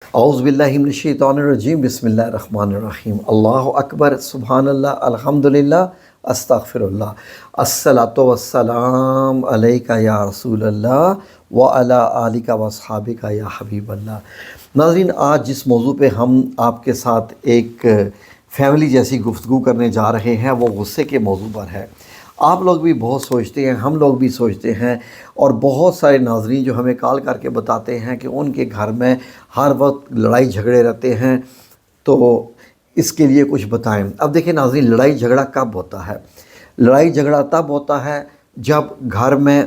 اعوذ باللہ من الشیطان الرجیم، بسم اللہ الرحمن الرحیم۔ اللہ اکبر، سبحان اللہ، الحمدللہ، استغفر اللہ، الصلاۃ والسلام علیکہ یا رسول اللہ وعلی آلکہ واصحابکہ یا حبیب اللہ۔ ناظرین، آج جس موضوع پہ ہم آپ کے ساتھ ایک فیملی جیسی گفتگو کرنے جا رہے ہیں وہ غصے کے موضوع پر ہے۔ آپ لوگ بھی بہت سوچتے ہیں، ہم لوگ بھی سوچتے ہیں، اور بہت سارے ناظرین جو ہمیں کال کر کے بتاتے ہیں کہ ان کے گھر میں ہر وقت لڑائی جھگڑے رہتے ہیں، تو اس کے لیے کچھ بتائیں۔ اب دیکھیں ناظرین، لڑائی جھگڑا کب ہوتا ہے؟ لڑائی جھگڑا تب ہوتا ہے جب گھر میں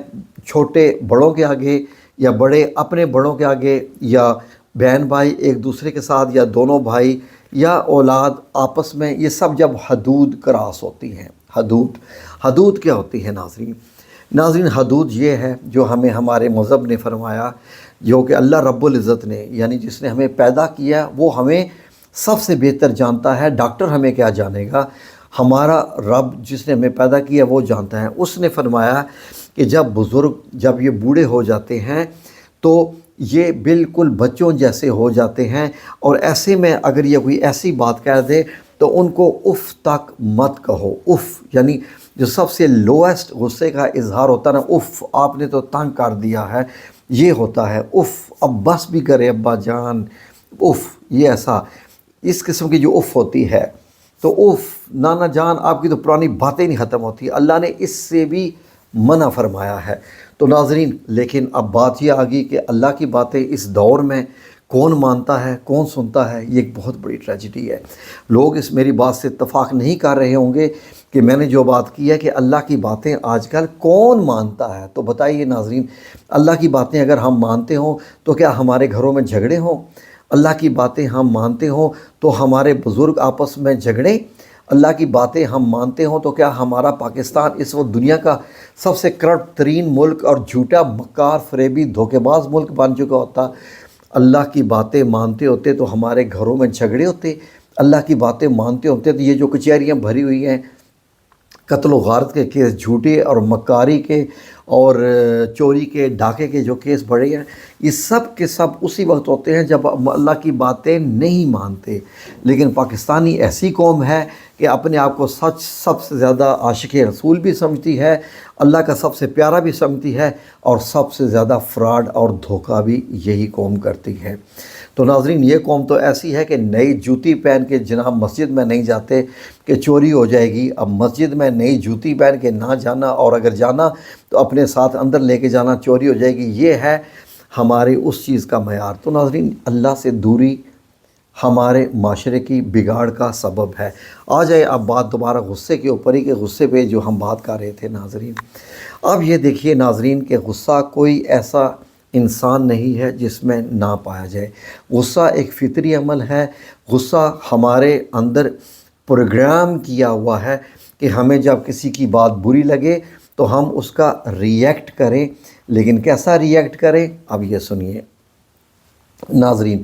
چھوٹے بڑوں کے آگے، یا بڑے اپنے بڑوں کے آگے، یا بہن بھائی ایک دوسرے کے ساتھ، یا دونوں بھائی یا اولاد آپس میں، یہ سب جب حدود کراس ہوتی ہیں۔ حدود کیا ہوتی ہے ناظرین، حدود یہ ہے جو ہمیں ہمارے مذہب نے فرمایا، جو کہ اللہ رب العزت نے، یعنی جس نے ہمیں پیدا کیا، وہ ہمیں سب سے بہتر جانتا ہے۔ ڈاکٹر ہمیں کیا جانے گا؟ ہمارا رب جس نے ہمیں پیدا کیا وہ جانتا ہے۔ اس نے فرمایا کہ جب یہ بوڑھے ہو جاتے ہیں تو یہ بالکل بچوں جیسے ہو جاتے ہیں، اور ایسے میں اگر یہ کوئی ایسی بات کہہ دے تو ان کو اف تک مت کہو۔ اف یعنی جو سب سے لویسٹ غصے کا اظہار ہوتا ہے نا، اف، آپ نے تو تنگ کر دیا ہے، یہ ہوتا ہے اف۔ اب بس بھی کرے ابا جان، اف، یہ ایسا اس قسم کی جو اف ہوتی ہے، تو اف نانا جان، آپ کی تو پرانی باتیں نہیں ختم ہوتی۔ اللہ نے اس سے بھی منع فرمایا ہے۔ تو ناظرین، لیکن اب بات یہ آ گئی کہ اللہ کی باتیں اس دور میں کون مانتا ہے، کون سنتا ہے؟ یہ ایک بہت بڑی ٹریجڈی ہے۔ لوگ اس میری بات سے اتفاق نہیں کر رہے ہوں گے کہ میں نے جو بات کی ہے کہ اللہ کی باتیں آج کل کون مانتا ہے۔ تو بتائیے ناظرین، اللہ کی باتیں اگر ہم مانتے ہوں تو کیا ہمارے گھروں میں جھگڑے ہوں؟ اللہ کی باتیں ہم مانتے ہوں تو ہمارے بزرگ آپس میں جھگڑیں؟ اللہ کی باتیں ہم مانتے ہوں تو کیا ہمارا پاکستان اس وقت دنیا کا سب سے کرپٹ ترین ملک اور جھوٹا، مکار، فریبی، دھوکے باز ملک بن چکا ہوتا؟ اللہ کی باتیں مانتے ہوتے تو ہمارے گھروں میں جھگڑے ہوتے؟ اللہ کی باتیں مانتے ہوتے تو یہ جو کچہریاں بھری ہوئی ہیں، قتل و غارت کے کیس، جھوٹے اور مکاری کے اور چوری کے، ڈاکے کے جو کیس بڑھے ہیں، یہ سب کے سب اسی وقت ہوتے ہیں جب ہم اللہ کی باتیں نہیں مانتے۔ لیکن پاکستانی ایسی قوم ہے کہ اپنے آپ کو سب سے زیادہ عاشق رسول بھی سمجھتی ہے، اللہ کا سب سے پیارا بھی سمجھتی ہے، اور سب سے زیادہ فراڈ اور دھوکہ بھی یہی قوم کرتی ہے۔ تو ناظرین، یہ قوم تو ایسی ہے کہ نئی جوتی پہن کے جناب مسجد میں نہیں جاتے کہ چوری ہو جائے گی۔ اب مسجد میں نئی جوتی پہن کے نہ جانا، اور اگر جانا تو اپنے ساتھ اندر لے کے جانا، چوری ہو جائے گی، یہ ہے ہماری اس چیز کا معیار۔ تو ناظرین، اللہ سے دوری ہمارے معاشرے کی بگاڑ کا سبب ہے۔ آ جائے اب بات دوبارہ غصے کے اوپر ہی، کہ غصے پہ جو ہم بات کر رہے تھے ناظرین۔ اب یہ دیکھیے ناظرین کہ غصہ کوئی ایسا انسان نہیں ہے جس میں نہ پایا جائے۔ غصہ ایک فطری عمل ہے۔ غصہ ہمارے اندر پروگرام کیا ہوا ہے کہ ہمیں جب کسی کی بات بری لگے تو ہم اس کا ریئیکٹ کریں۔ لیکن کیسا ریئیکٹ کریں؟ اب یہ سنیے ناظرین،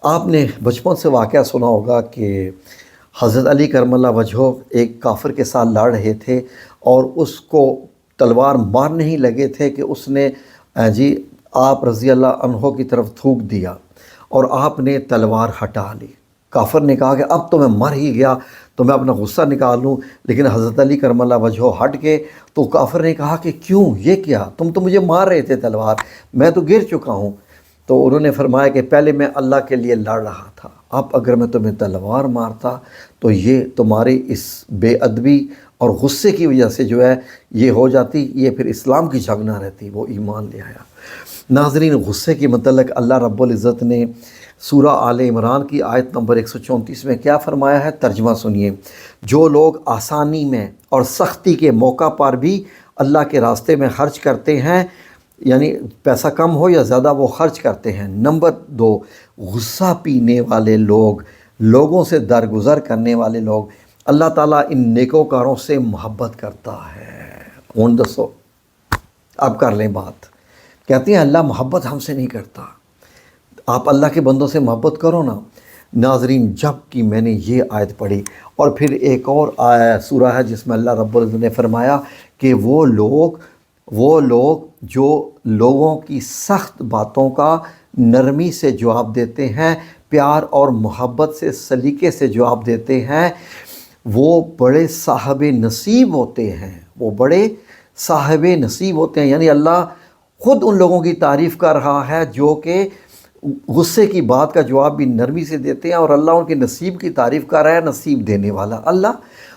آپ نے بچپن سے واقعہ سنا ہوگا کہ حضرت علی کرم اللہ وجہہ ایک کافر کے ساتھ لڑ رہے تھے، اور اس کو تلوار مارنے ہی لگے تھے کہ اس نے آپ رضی اللہ عنہ کی طرف تھوک دیا، اور آپ نے تلوار ہٹا لی۔ کافر نے کہا کہ اب تو میں مر ہی گیا، تو میں اپنا غصہ نکال لوں، لیکن حضرت علی کرم اللہ وجہہ ہٹ کے، تو کافر نے کہا کہ کیوں، یہ کیا، تم تو مجھے مار رہے تھے تلوار، میں تو گر چکا ہوں۔ تو انہوں نے فرمایا کہ پہلے میں اللہ کے لیے لڑ رہا تھا، اب اگر میں تمہیں تلوار مارتا تو یہ تمہاری اس بے ادبی اور غصے کی وجہ سے جو ہے یہ ہو جاتی، یہ پھر اسلام کی جنگ نہ رہتی۔ وہ ایمان لے آیا۔ ناظرین، غصے کے متعلق اللہ رب العزت نے سورہ آل عمران کی آیت نمبر 134 میں کیا فرمایا ہے؟ ترجمہ سنیے۔ جو لوگ آسانی میں اور سختی کے موقع پر بھی اللہ کے راستے میں خرچ کرتے ہیں، یعنی پیسہ کم ہو یا زیادہ وہ خرچ کرتے ہیں۔ نمبر 2، غصہ پینے والے لوگ، لوگوں سے درگزر کرنے والے لوگ، اللہ تعالیٰ ان نیکوکاروں سے محبت کرتا ہے۔ ہوں دسو، اب کر لیں بات۔ کہتے ہیں اللہ محبت ہم سے نہیں کرتا۔ آپ اللہ کے بندوں سے محبت کرو نا۔ ناظرین، جب کہ میں نے یہ آیت پڑھی، اور پھر ایک اور سورہ ہے جس میں اللہ رب العزت نے فرمایا کہ وہ لوگ جو لوگوں کی سخت باتوں کا نرمی سے جواب دیتے ہیں، پیار اور محبت سے، سلیقے سے جواب دیتے ہیں، وہ بڑے صاحب نصیب ہوتے ہیں، وہ بڑے صاحب نصیب ہوتے ہیں۔ یعنی اللہ خود ان لوگوں کی تعریف کر رہا ہے جو کہ غصے کی بات کا جواب بھی نرمی سے دیتے ہیں، اور اللہ ان کے نصیب کی تعریف کر رہا ہے، نصیب دینے والا اللہ۔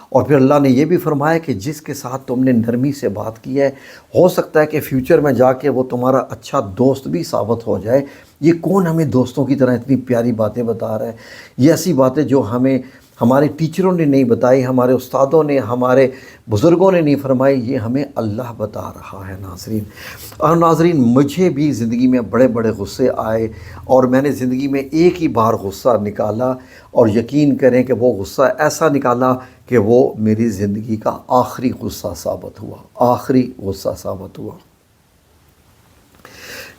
اور پھر اللہ نے یہ بھی فرمایا کہ جس کے ساتھ تم نے نرمی سے بات کی ہے، ہو سکتا ہے کہ فیوچر میں جا کے وہ تمہارا اچھا دوست بھی ثابت ہو جائے۔ یہ کون ہمیں دوستوں کی طرح اتنی پیاری باتیں بتا رہا ہے؟ یہ ایسی باتیں جو ہمیں ہمارے ٹیچروں نے نہیں بتائی، ہمارے استادوں نے، ہمارے بزرگوں نے نہیں فرمائی، یہ ہمیں اللہ بتا رہا ہے ناظرین۔ اور ناظرین، مجھے بھی زندگی میں بڑے بڑے غصے آئے، اور میں نے زندگی میں ایک ہی بار غصہ نکالا، اور یقین کریں کہ وہ غصہ ایسا نکالا کہ وہ میری زندگی کا آخری غصہ ثابت ہوا، آخری غصہ ثابت ہوا۔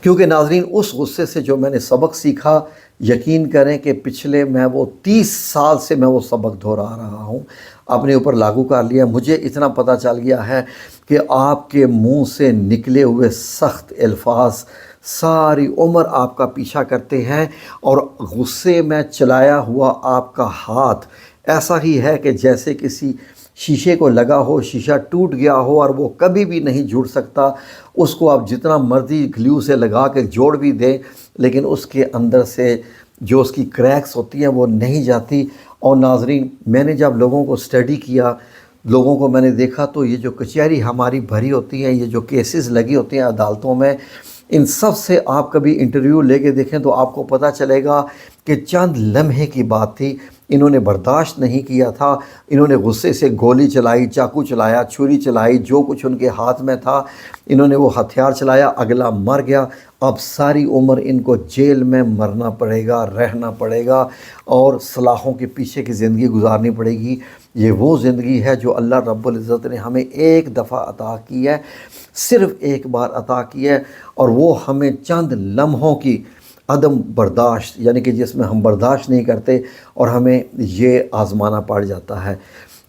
کیونکہ ناظرین، اس غصے سے جو میں نے سبق سیکھا، یقین کریں کہ پچھلے میں وہ 30 سال سے میں وہ سبق دہرا رہا ہوں، اپنے اوپر لاگو کر لیا۔ مجھے اتنا پتہ چل گیا ہے کہ آپ کے منہ سے نکلے ہوئے سخت الفاظ ساری عمر آپ کا پیچھا کرتے ہیں، اور غصے میں چلایا ہوا آپ کا ہاتھ ایسا ہی ہے کہ جیسے کسی شیشے کو لگا ہو، شیشہ ٹوٹ گیا ہو اور وہ کبھی بھی نہیں جڑ سکتا۔ اس کو آپ جتنا مرضی گلیو سے لگا کے جوڑ بھی دیں، لیکن اس کے اندر سے جو اس کی کریکس ہوتی ہیں وہ نہیں جاتی۔ اور ناظرین، میں نے جب لوگوں کو اسٹڈی کیا، لوگوں کو میں نے دیکھا، تو یہ جو کچہری ہماری بھری ہوتی ہیں، یہ جو کیسز لگی ہوتی ہیں عدالتوں میں، ان سب سے آپ کبھی انٹرویو لے کے دیکھیں تو آپ کو پتہ چلے گا کہ چند لمحے کی بات تھی، انہوں نے برداشت نہیں کیا تھا، انہوں نے غصے سے گولی چلائی، چاقو چلایا، چھری چلائی، جو کچھ ان کے ہاتھ میں تھا انہوں نے وہ ہتھیار چلایا، اگلا مر گیا۔ اب ساری عمر ان کو جیل میں مرنا پڑے گا، رہنا پڑے گا، اور سلاخوں کے پیچھے کی زندگی گزارنی پڑے گی۔ یہ وہ زندگی ہے جو اللہ رب العزت نے ہمیں ایک دفعہ عطا کی ہے، صرف ایک بار عطا کی ہے، اور وہ ہمیں چند لمحوں کی عدم برداشت، یعنی کہ جس میں ہم برداشت نہیں کرتے، اور ہمیں یہ آزمانا پڑ جاتا ہے۔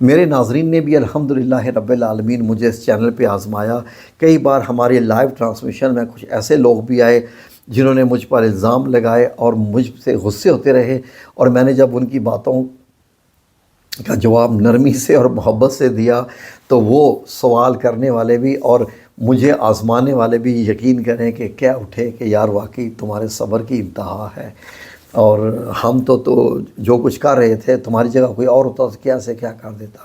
میرے ناظرین نے بھی الحمدللہ رب العالمین مجھے اس چینل پہ آزمایا۔ کئی بار ہمارے لائیو ٹرانسمیشن میں کچھ ایسے لوگ بھی آئے جنہوں نے مجھ پر الزام لگائے اور مجھ سے غصے ہوتے رہے، اور میں نے جب ان کی باتوں کا جواب نرمی سے اور محبت سے دیا تو وہ سوال کرنے والے بھی اور مجھے آزمانے والے بھی یقین کریں کہ کیا اٹھے کہ یار واقعی تمہارے صبر کی انتہا ہے، اور ہم تو جو کچھ کر رہے تھے، تمہاری جگہ کوئی اور ہوتا تو کیا سے کیا کر دیتا۔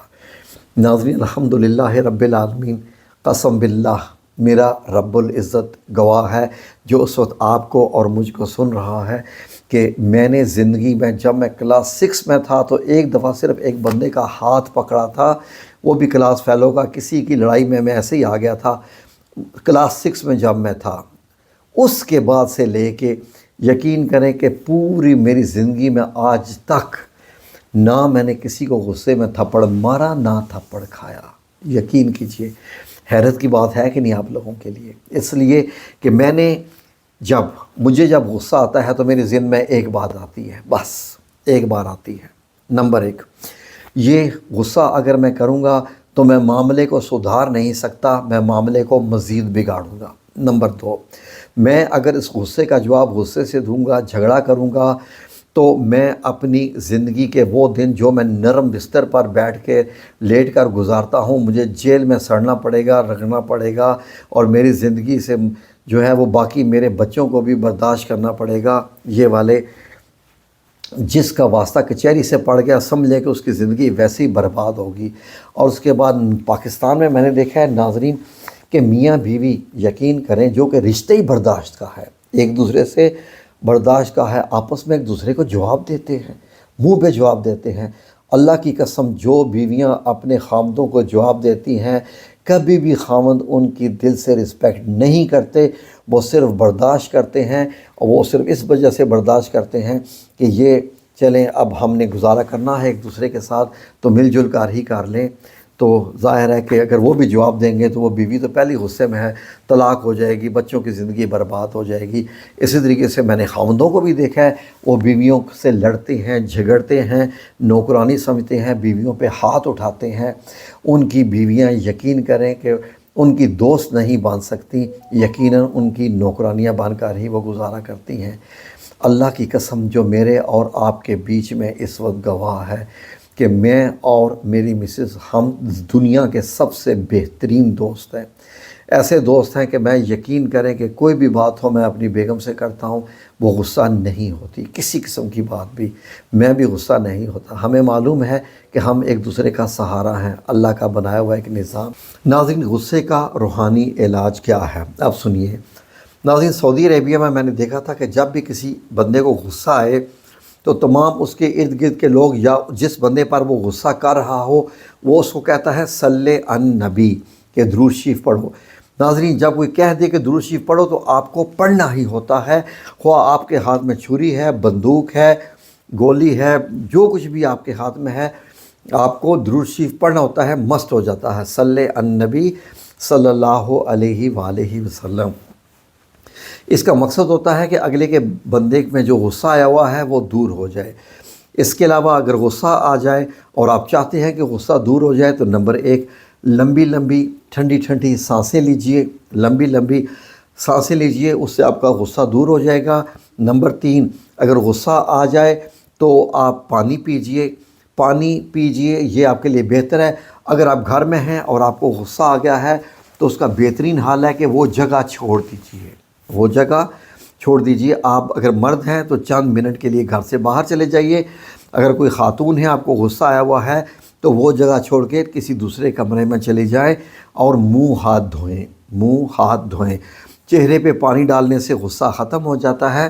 ناظرین، الحمدللہ رب العالمین، قسم باللہ میرا رب العزت گواہ ہے جو اس وقت آپ کو اور مجھ کو سن رہا ہے، کہ میں نے زندگی میں جب میں کلاس 6 میں تھا تو ایک دفعہ صرف ایک بندے کا ہاتھ پکڑا تھا، وہ بھی کلاس فیلو کا، کسی کی لڑائی میں ایسے ہی آ گیا تھا کلاس 6 میں جب میں تھا۔ اس کے بعد سے لے کے یقین کریں کہ پوری میری زندگی میں آج تک نہ میں نے کسی کو غصے میں تھپڑ مارا، نہ تھپڑ کھایا۔ یقین کیجئے، حیرت کی بات ہے کہ نہیں آپ لوگوں کے لیے؟ اس لیے کہ میں نے مجھے جب غصہ آتا ہے تو میرے ذہن میں ایک بات آتی ہے، بس ایک بار آتی ہے۔ نمبر 1، یہ غصہ اگر میں کروں گا تو میں معاملے کو سدھار نہیں سکتا، میں معاملے کو مزید بگاڑوں گا۔ نمبر 2، میں اگر اس غصے کا جواب غصے سے دوں گا، جھگڑا کروں گا، تو میں اپنی زندگی کے وہ دن جو میں نرم بستر پر بیٹھ کے لیٹ کر گزارتا ہوں، مجھے جیل میں سڑنا پڑے گا، رگڑنا پڑے گا، اور میری زندگی سے جو ہے وہ باقی میرے بچوں کو بھی برداشت کرنا پڑے گا۔ یہ والے جس کا واسطہ کچہری سے پڑ گیا، سمجھے کہ اس کی زندگی ویسے ہی برباد ہوگی۔ اور اس کے بعد پاکستان میں نے دیکھا ہے ناظرین کہ میاں بیوی، یقین کریں، جو کہ رشتے ہی برداشت کا ہے، ایک دوسرے سے برداشت کا ہے، آپس میں ایک دوسرے کو جواب دیتے ہیں، منہ پہ جواب دیتے ہیں۔ اللہ کی قسم، جو بیویاں اپنے خامدوں کو جواب دیتی ہیں، کبھی بھی خامد ان کی دل سے رسپیکٹ نہیں کرتے، وہ صرف برداشت کرتے ہیں، اور وہ صرف اس وجہ سے برداشت کرتے ہیں کہ یہ چلیں اب ہم نے گزارا کرنا ہے ایک دوسرے کے ساتھ تو مل جل کر ہی کر لیں۔ تو ظاہر ہے کہ اگر وہ بھی جواب دیں گے تو وہ بیوی تو پہلی غصے میں ہے، طلاق ہو جائے گی، بچوں کی زندگی برباد ہو جائے گی۔ اسی طریقے سے میں نے خاوندوں کو بھی دیکھا ہے، وہ بیویوں سے لڑتے ہیں، جھگڑتے ہیں، نوکرانی سمجھتے ہیں، بیویوں پہ ہاتھ اٹھاتے ہیں۔ ان کی بیویاں یقین کریں کہ ان کی دوست نہیں بن سکتی، یقیناً ان کی نوکرانیاں بن کر ہی وہ گزارا کرتی ہیں۔ اللہ کی قسم جو میرے اور آپ کے بیچ میں اس وقت گواہ ہے کہ میں اور میری مسز ہم دنیا کے سب سے بہترین دوست ہیں۔ ایسے دوست ہیں کہ میں یقین کریں کہ کوئی بھی بات ہو میں اپنی بیگم سے کرتا ہوں، وہ غصہ نہیں ہوتی، کسی قسم کی بات بھی میں بھی غصہ نہیں ہوتا۔ ہمیں معلوم ہے کہ ہم ایک دوسرے کا سہارا ہیں، اللہ کا بنایا ہوا ایک نظام۔ ناظرین، غصے کا روحانی علاج کیا ہے؟ اب سنیے ناظرین، سعودی عربیہ میں نے دیکھا تھا کہ جب بھی کسی بندے کو غصہ آئے تو تمام اس کے ارد گرد کے لوگ یا جس بندے پر وہ غصہ کر رہا ہو وہ اس کو کہتا ہے صلی علی النبی، کہ درود شریف پڑھو۔ ناظرین، جب کوئی کہہ دے کہ درود شریف پڑھو تو آپ کو پڑھنا ہی ہوتا ہے، خواہ آپ کے ہاتھ میں چھری ہے، بندوق ہے، گولی ہے، جو کچھ بھی آپ کے ہاتھ میں ہے، آپ کو درود شریف پڑھنا ہوتا ہے، مست ہو جاتا ہے صلی علی النبی صلی اللہ علیہ وآلہ وسلم۔ اس کا مقصد ہوتا ہے کہ اگلے کے بندے میں جو غصہ آیا ہوا ہے وہ دور ہو جائے۔ اس کے علاوہ اگر غصہ آ جائے اور آپ چاہتے ہیں کہ غصہ دور ہو جائے تو نمبر 1، لمبی لمبی ٹھنڈی ٹھنڈی سانسیں لیجئے، لمبی لمبی سانسیں لیجئے، اس سے آپ کا غصہ دور ہو جائے گا۔ نمبر 3، اگر غصہ آ جائے تو آپ پانی پیجئے، پانی پیجئے، یہ آپ کے لیے بہتر ہے۔ اگر آپ گھر میں ہیں اور آپ کو غصہ آ گیا ہے تو اس کا بہترین حال ہے کہ وہ جگہ چھوڑ دیجئے، وہ جگہ چھوڑ دیجئے۔ آپ اگر مرد ہیں تو چند منٹ کے لیے گھر سے باہر چلے جائیے، اگر کوئی خاتون ہے آپ کو غصہ آیا ہوا ہے تو وہ جگہ چھوڑ کے کسی دوسرے کمرے میں چلے جائیں اور منہ ہاتھ دھوئیں، منہ ہاتھ دھوئیں۔ چہرے پہ پانی ڈالنے سے غصہ ختم ہو جاتا ہے،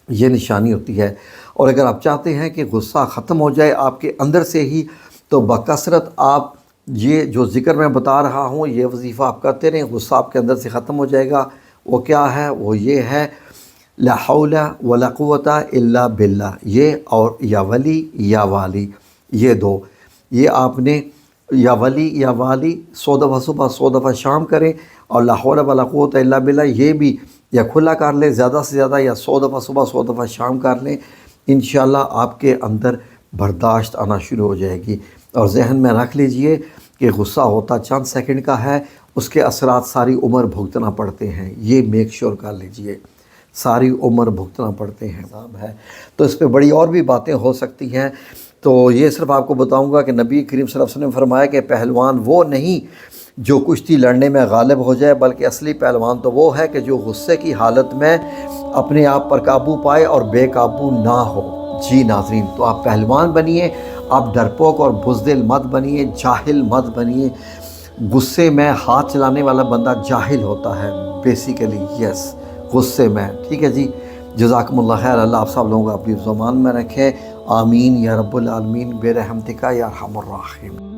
یہ نشانی ہوتی ہے۔ اور اگر آپ چاہتے ہیں کہ غصہ ختم ہو جائے آپ کے اندر سے ہی تو بکثرت آپ یہ جو ذکر میں بتا رہا ہوں یہ وظیفہ آپ کرتے رہیں، غصہ آپ کے اندر سے ختم ہو جائے گا۔ وہ کیا ہے؟ وہ یہ ہے لا حول ولا قوت الا باللہ، یہ اور یا ولی یا والی، یہ دو، یہ آپ نے یا ولی یا والی 100 دفعہ صبح 100 دفعہ شام کریں، اور لا حول ولا قوت الا باللہ یہ بھی یا کھلا کر لیں زیادہ سے زیادہ، یا 100 دفعہ صبح 100 دفعہ شام کر لیں۔ انشاءاللہ آپ کے اندر برداشت آنا شروع ہو جائے گی۔ اور ذہن میں رکھ لیجئے کہ غصہ ہوتا چند سیکنڈ کا ہے، اس کے اثرات ساری عمر بھگتنا پڑتے ہیں، یہ میک شور کر لیجئے، ساری عمر بھگتنا پڑتے ہیں ہے۔ تو اس پہ بڑی اور بھی باتیں ہو سکتی ہیں، تو یہ صرف آپ کو بتاؤں گا کہ نبی کریم صلی اللہ علیہ وسلم نے فرمایا کہ پہلوان وہ نہیں جو کشتی لڑنے میں غالب ہو جائے، بلکہ اصلی پہلوان تو وہ ہے کہ جو غصے کی حالت میں اپنے آپ پر قابو پائے اور بے قابو نہ ہو۔ جی ناظرین، تو آپ پہلوان بنیے، آپ ڈرپوک اور بزدل مت بنیے، جاہل مت بنیے۔ غصے میں ہاتھ چلانے والا بندہ جاہل ہوتا ہے بیسیکلی، یس، غصے میں، ٹھیک ہے جی۔ جزاکم اللہ خیر، اللہ آپ سب لوگوں کو اپنی زبان میں رکھے، آمین یا رب العالمین برحمتک یا ارحم الراحمین۔